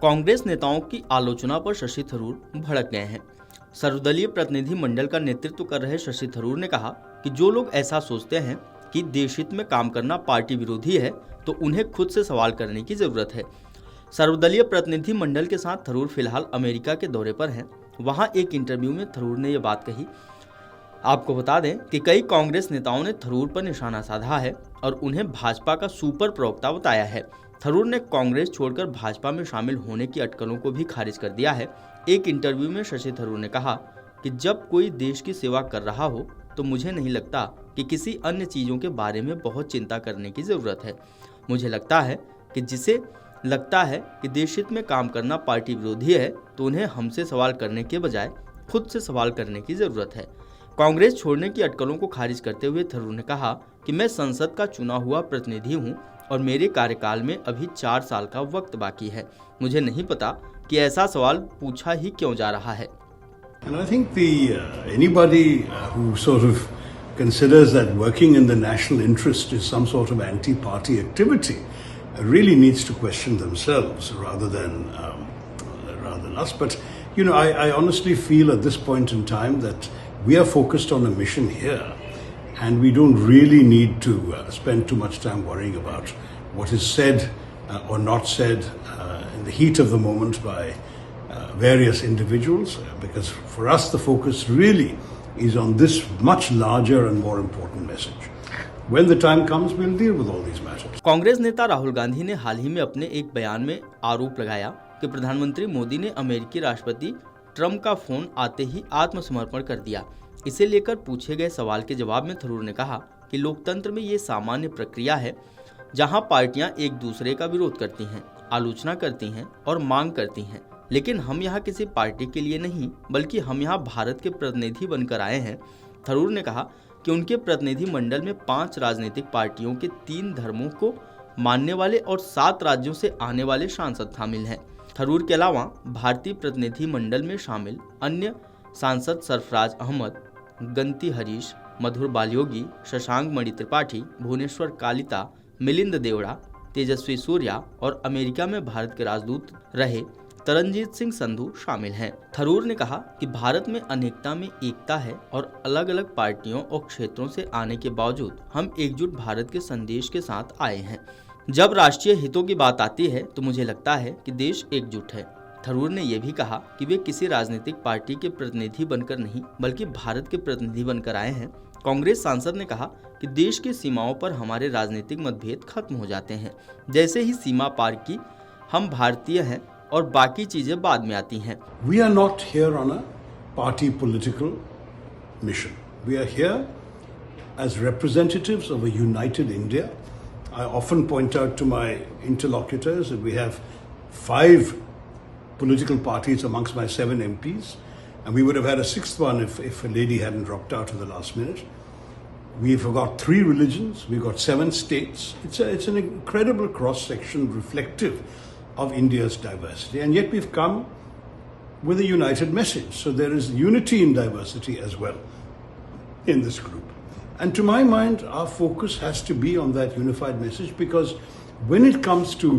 कांग्रेस नेताओं की आलोचना पर शशि थरूर भड़क गए हैं। सर्वदलीय प्रतिनिधि मंडल का नेतृत्व कर रहे शशि थरूर ने कहा कि जो लोग ऐसा सोचते हैं कि देश हित में काम करना पार्टी विरोधी है तो उन्हें खुद से सवाल करने की जरूरत है। सर्वदलीय प्रतिनिधि मंडल के साथ थरूर फिलहाल अमेरिका के दौरे पर हैं। वहां एक इंटरव्यू में थरूर ने यह बात कही। आपको बता दें कि कई कांग्रेस नेताओं ने थरूर पर निशाना साधा है और उन्हें भाजपा का सुपर प्रवक्ता बताया है। थरूर ने कांग्रेस छोड़कर भाजपा में शामिल होने की अटकलों को भी खारिज कर दिया है। एक इंटरव्यू में शशि थरूर ने कहा कि जब कोई देश की सेवा कर रहा हो तो मुझे नहीं लगता कि किसी अन्य चीज़ों के बारे में बहुत चिंता करने की ज़रूरत है। मुझे लगता है कि जिसे लगता है कि देश हित में काम करना पार्टी विरोधी है तो उन्हें हमसे सवाल करने के बजाय खुद से सवाल करने की ज़रूरत है। कांग्रेस छोड़ने की अटकलों को खारिज करते हुए थरूर ने कहा कि मैं संसद का चुना हुआ प्रतिनिधि हूं और मेरे कार्यकाल में अभी 4 साल का वक्त बाकी है। मुझे नहीं पता कि ऐसा सवाल पूछा ही क्यों जा रहा है। And I think anybody who sort of considers that working in the national interest is some sort of anti-party activity really needs to question themselves rather than us. But I honestly feel at this point in time that we are focused on a mission here, and we don't really need to spend too much time worrying about what is said or not said in the heat of the moment by various individuals, because for us the focus really is on this much larger and more important message. When the time comes, we'll deal with all these matters. Congress नेता राहुल गांधी ने हाल ही में अपने एक बयान में आरोप लगाया कि प्रधानमंत्री मोदी ने अमेरिकी राष्ट्रपति ट्रंप का फोन आते ही आत्मसमर्पण कर दिया। इसे लेकर पूछे गए सवाल के जवाब में थरूर ने कहा कि लोकतंत्र में ये सामान्य प्रक्रिया है जहां पार्टियां एक दूसरे का विरोध करती हैं, आलोचना करती हैं और मांग करती हैं, लेकिन हम यहाँ किसी पार्टी के लिए नहीं बल्कि हम यहाँ भारत के प्रतिनिधि बनकर आए हैं। थरूर ने कहा कि उनके प्रतिनिधि मंडल में 5 राजनीतिक पार्टियों के 3 धर्मों को मानने वाले और 7 राज्यों से आने वाले सांसद शामिल हैं। थरूर के अलावा भारतीय प्रतिनिधि मंडल में शामिल अन्य सांसद सरफराज अहमद, गंती हरीश, मधुर बालयोगी, शशांक मणि त्रिपाठी, भुवनेश्वर कालिता, मिलिंद देवड़ा, तेजस्वी सूर्या और अमेरिका में भारत के राजदूत रहे तरनजीत सिंह संधू शामिल हैं। थरूर ने कहा कि भारत में अनेकता में एकता है और अलग अलग पार्टियों और क्षेत्रों से आने के बावजूद हम एकजुट भारत के संदेश के साथ आए हैं। जब राष्ट्रीय हितों की बात आती है तो मुझे लगता है कि देश एकजुट है। थरूर ने यह भी कहा कि वे किसी राजनीतिक पार्टी के प्रतिनिधि बनकर नहीं बल्कि भारत के प्रतिनिधि बनकर आए हैं। कांग्रेस सांसद ने कहा कि देश की सीमाओं पर हमारे राजनीतिक मतभेद खत्म हो जाते हैं। जैसे ही सीमा पार की हम भारतीय हैं और बाकी चीजें बाद में आती हैं। We are not here on a party political mission. We are here as representatives of a united India. I often point out to my interlocutors that we have 5 political parties amongst my 7 MPs, and we would have had a 6th one if a lady hadn't dropped out at the last minute. We've got 3 religions, we've got 7 states. It's an incredible cross-section reflective of India's diversity, and yet we've come with a united message. So there is unity in diversity as well in this group. And to my mind, our focus has to be on that unified message, because when it comes to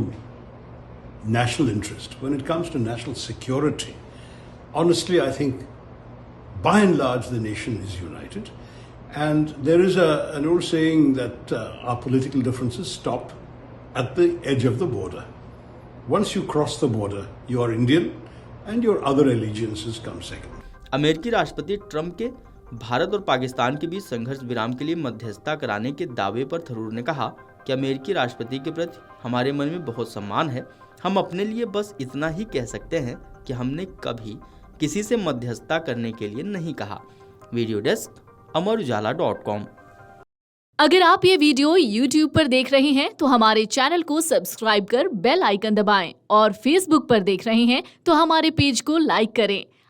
national interest, when it comes to national security, honestly, I think by and large the nation is united. And there is an old saying that our political differences stop at the edge of the border. Once you cross the border, you are Indian and your other allegiances come second. अमेरिकी राष्ट्रपति Trump के भारत और पाकिस्तान के बीच संघर्ष विराम के लिए मध्यस्थता कराने के दावे पर थरूर ने कहा कि अमेरिकी राष्ट्रपति के प्रति हमारे मन में बहुत सम्मान है। हम अपने लिए बस इतना ही कह सकते हैं कि हमने कभी किसी से मध्यस्थता करने के लिए नहीं कहा। Video desk amarujala.com। अगर आप ये वीडियो YouTube पर देख रहे हैं तो हमारे चैनल को सब्सक्राइब कर बेल आइकन दबाएं और Facebook पर देख रहे हैं तो हमारे पेज को लाइक करें।